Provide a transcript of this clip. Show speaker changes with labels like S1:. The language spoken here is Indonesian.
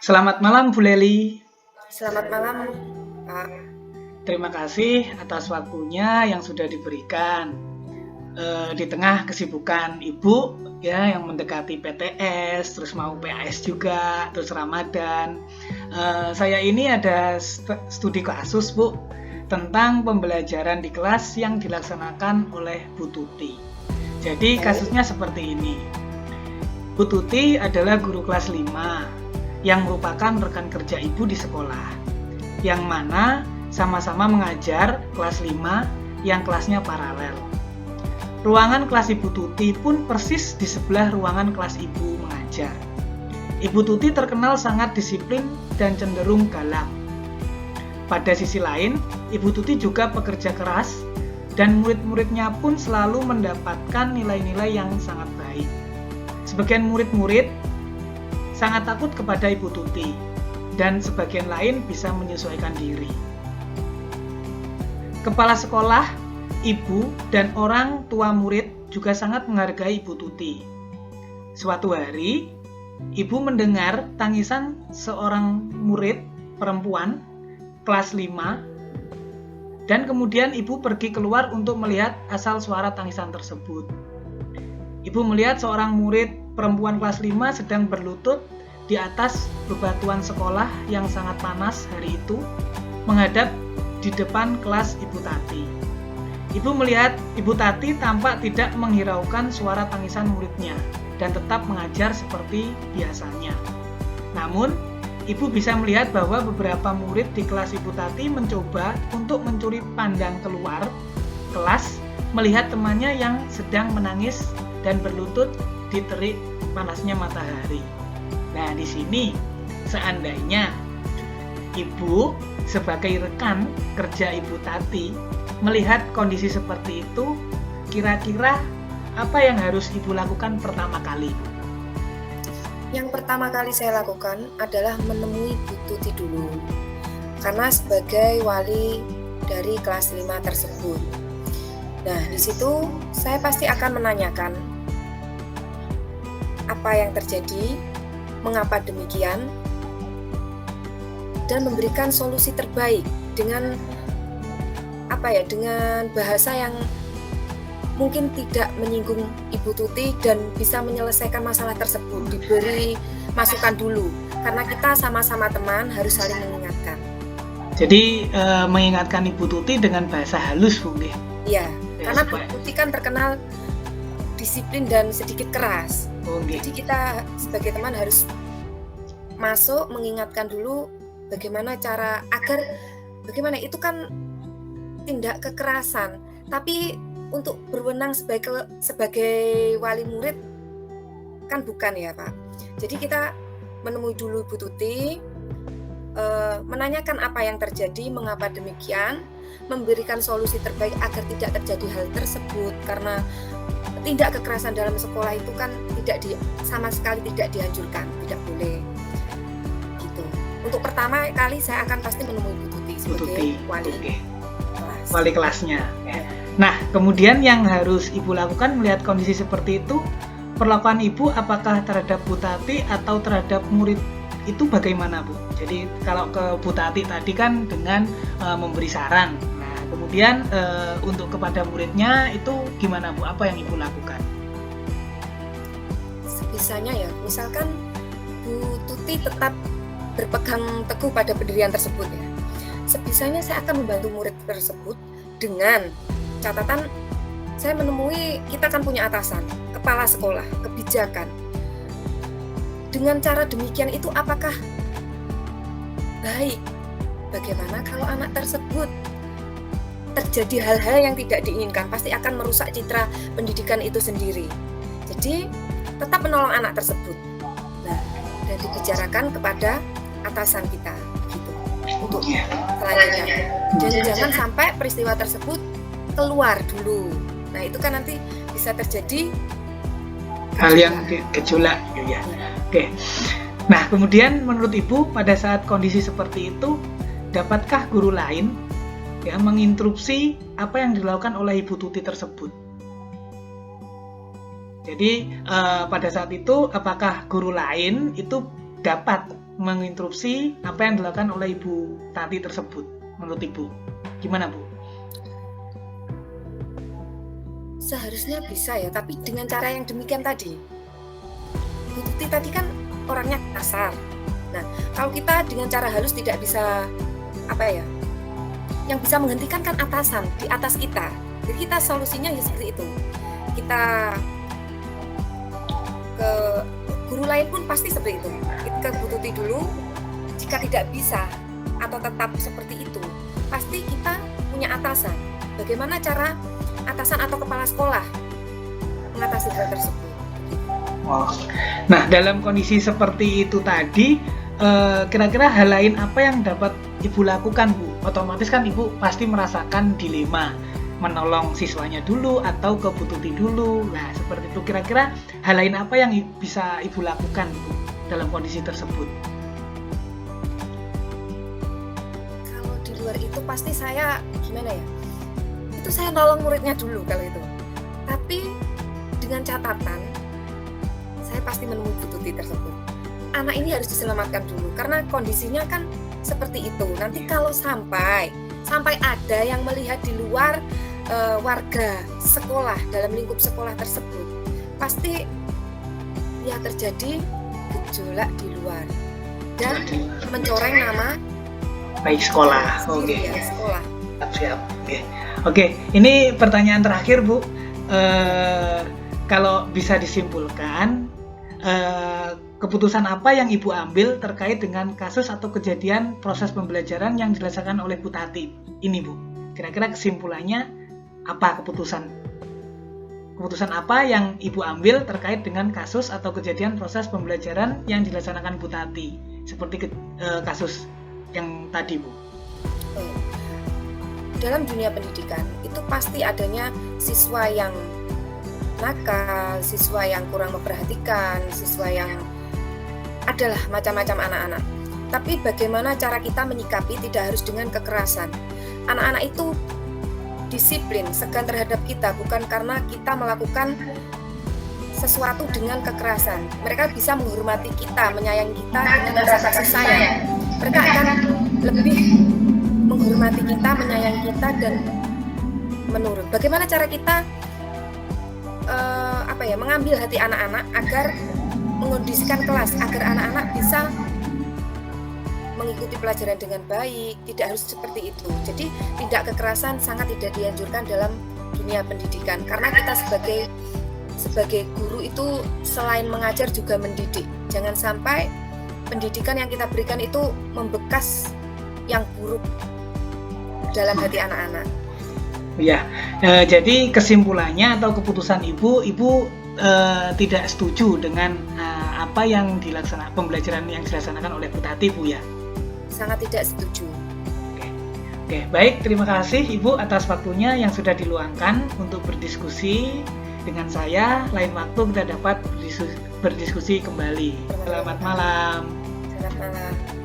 S1: Selamat malam Bu Leli.
S2: Selamat malam, Pak.
S1: Terima kasih atas waktunya yang sudah diberikan di tengah kesibukan Ibu ya yang mendekati PTS, terus mau PAS juga, terus Ramadan. Saya ini ada studi kasus Bu tentang pembelajaran di kelas yang dilaksanakan oleh Bu Tuti. Jadi kasusnya seperti ini. Bu Tuti adalah guru kelas 5 yang merupakan rekan kerja Ibu di sekolah, yang mana sama-sama mengajar kelas 5 yang kelasnya paralel. Ruangan kelas Ibu Tuti pun persis di sebelah ruangan kelas Ibu mengajar. Ibu Tuti terkenal sangat disiplin dan cenderung galak. Pada sisi lain, Ibu Tuti juga pekerja keras dan murid-muridnya pun selalu mendapatkan nilai-nilai yang sangat baik. Sebagian murid-murid sangat takut kepada Ibu Tuti, dan sebagian lain bisa menyesuaikan diri. Kepala sekolah, ibu, dan orang tua murid juga sangat menghargai Ibu Tuti. Suatu hari, ibu mendengar tangisan seorang murid perempuan kelas 5, dan kemudian ibu pergi keluar untuk melihat asal suara tangisan tersebut. Ibu melihat seorang murid perempuan kelas 5 sedang berlutut di atas bebatuan sekolah yang sangat panas hari itu, menghadap di depan kelas Ibu Tati. Ibu melihat Ibu Tati tampak tidak menghiraukan suara tangisan muridnya dan tetap mengajar seperti biasanya. Namun, Ibu bisa melihat bahwa beberapa murid di kelas Ibu Tati mencoba untuk mencuri pandang keluar kelas melihat temannya yang sedang menangis dan berlutut di terik panasnya matahari. Nah, di sini seandainya Ibu sebagai rekan kerja Ibu Tati melihat kondisi seperti itu, kira-kira apa yang harus Ibu lakukan pertama kali?
S2: Yang pertama kali saya lakukan adalah menemui Bu Tuti dulu. Karena sebagai wali dari kelas 5 tersebut. Nah, di situ saya pasti akan menanyakan apa yang terjadi, mengapa demikian, dan memberikan solusi terbaik dengan dengan bahasa yang mungkin tidak menyinggung Ibu Tuti dan bisa menyelesaikan masalah tersebut. Diberi masukan dulu, karena kita sama-sama teman harus saling mengingatkan.
S1: Jadi mengingatkan Ibu Tuti dengan bahasa halus, Bu.
S2: Iya, karena Bu Tuti kan terkenal disiplin dan sedikit keras. Jadi kita sebagai teman harus masuk mengingatkan dulu bagaimana cara agar bagaimana itu kan tindak kekerasan, tapi untuk berwenang sebagai wali murid kan bukan ya Pak. Jadi kita menemui dulu Bu Tuti, menanyakan apa yang terjadi, mengapa demikian, memberikan solusi terbaik agar tidak terjadi hal tersebut, karena tindak kekerasan dalam sekolah itu kan sama sekali tidak dianjurkan, tidak boleh. Gitu. Untuk pertama kali saya akan pasti menemui Bu Tuti sebagai
S1: wali kelasnya. Nah, kemudian yang harus Ibu lakukan melihat kondisi seperti itu, perlakuan Ibu apakah terhadap Bu Tati atau terhadap murid itu bagaimana, Bu? Jadi kalau ke Bu Tati tadi kan dengan memberi saran. Nah, kemudian untuk kepada muridnya itu gimana, Bu? Apa yang Ibu lakukan?
S2: Sebisanya ya, misalkan Bu Tuti tetap berpegang teguh pada pendirian tersebut ya. Sebisanya saya akan membantu murid tersebut dengan catatan saya menemui, kita kan punya atasan, kepala sekolah, kebijakan. Dengan cara demikian itu apakah baik? Bagaimana kalau anak tersebut terjadi hal-hal yang tidak diinginkan, pasti akan merusak citra pendidikan itu sendiri. Jadi tetap menolong anak tersebut. Nah, dan dibicarakan kepada atasan kita gitu. Untuk selanjutnya. Dan jangan sampai peristiwa tersebut keluar dulu. Nah, itu kan nanti bisa terjadi
S1: hal yang gejolak ya. Oke. Nah, kemudian menurut Ibu pada saat kondisi seperti itu, dapatkah guru lain ya menginstruksi apa yang dilakukan oleh Ibu Tuti tersebut? Jadi pada saat itu apakah guru lain itu dapat menginterupsi apa yang dilakukan oleh Ibu Tati tersebut menurut Ibu? Gimana Bu?
S2: Seharusnya bisa ya, tapi dengan cara yang demikian tadi. Bu Tuti tadi kan orangnya kasar. Nah, kalau kita dengan cara halus tidak bisa, yang bisa menghentikan kan atasan di atas kita. Jadi kita solusinya ya seperti itu. Kita ke guru lain pun pasti seperti itu. Kita ke Bu Tuti dulu. Jika tidak bisa atau tetap seperti itu, pasti kita punya atasan. Bagaimana cara atasan atau kepala sekolah mengatasi hal tersebut?
S1: Wow. Nah, dalam kondisi seperti itu tadi, kira-kira hal lain apa yang dapat Ibu lakukan, Bu? Otomatis kan Ibu pasti merasakan dilema, menolong siswanya dulu atau ke Bu Tuti dulu. Nah, seperti itu. Kira-kira hal lain apa yang bisa Ibu lakukan, Bu, dalam kondisi tersebut?
S2: Kalau di luar itu pasti saya gimana ya? Itu saya nolong muridnya dulu kalau itu. Tapi dengan catatan, saya pasti menemui Bu Tuti tersebut. Anak ini harus diselamatkan dulu karena kondisinya kan seperti itu. Nanti kalau sampai ada yang melihat di luar warga sekolah, dalam lingkup sekolah tersebut, pasti ya terjadi gejolak di luar dan mencoreng nama
S1: baik sekolah. Oke.
S2: Ya, sekolah.
S1: Siap. Oke, ini pertanyaan terakhir, Bu. Kalau bisa disimpulkan, keputusan apa yang Ibu ambil terkait dengan kasus atau kejadian proses pembelajaran yang dilaksanakan oleh Bu Tati ini, Bu? Kira-kira kesimpulannya apa keputusan apa yang Ibu ambil terkait dengan kasus atau kejadian proses pembelajaran yang dilaksanakan Bu Tati, seperti kasus yang tadi, Bu?
S2: Dalam dunia pendidikan itu pasti adanya siswa yang nakal, siswa yang kurang memperhatikan, siswa yang adalah macam-macam anak-anak. Tapi bagaimana cara kita menyikapi tidak harus dengan kekerasan. Anak-anak itu disiplin, segan terhadap kita bukan karena kita melakukan sesuatu dengan kekerasan. Mereka bisa menghormati kita, menyayangi kita dengan rasa kasih sayang. Mereka akan lebih menghormati kita, menyayangi kita, dan menurut. Bagaimana cara kita mengambil hati anak-anak agar mengondisikan kelas, agar anak-anak bisa mengikuti pelajaran dengan baik, tidak harus seperti itu. Jadi tindak kekerasan sangat tidak dianjurkan dalam dunia pendidikan, karena kita sebagai guru itu selain mengajar juga mendidik. Jangan sampai pendidikan yang kita berikan itu membekas yang buruk dalam hati anak-anak.
S1: Ya, jadi kesimpulannya atau keputusan Ibu tidak setuju dengan apa yang pembelajaran yang dilaksanakan oleh Bu Tati, Bu, ya?
S2: Sangat tidak setuju.
S1: Oke, baik, terima kasih Ibu atas waktunya yang sudah diluangkan untuk berdiskusi dengan saya. Lain waktu kita dapat berdiskusi kembali. Selamat malam.
S2: Selamat malam.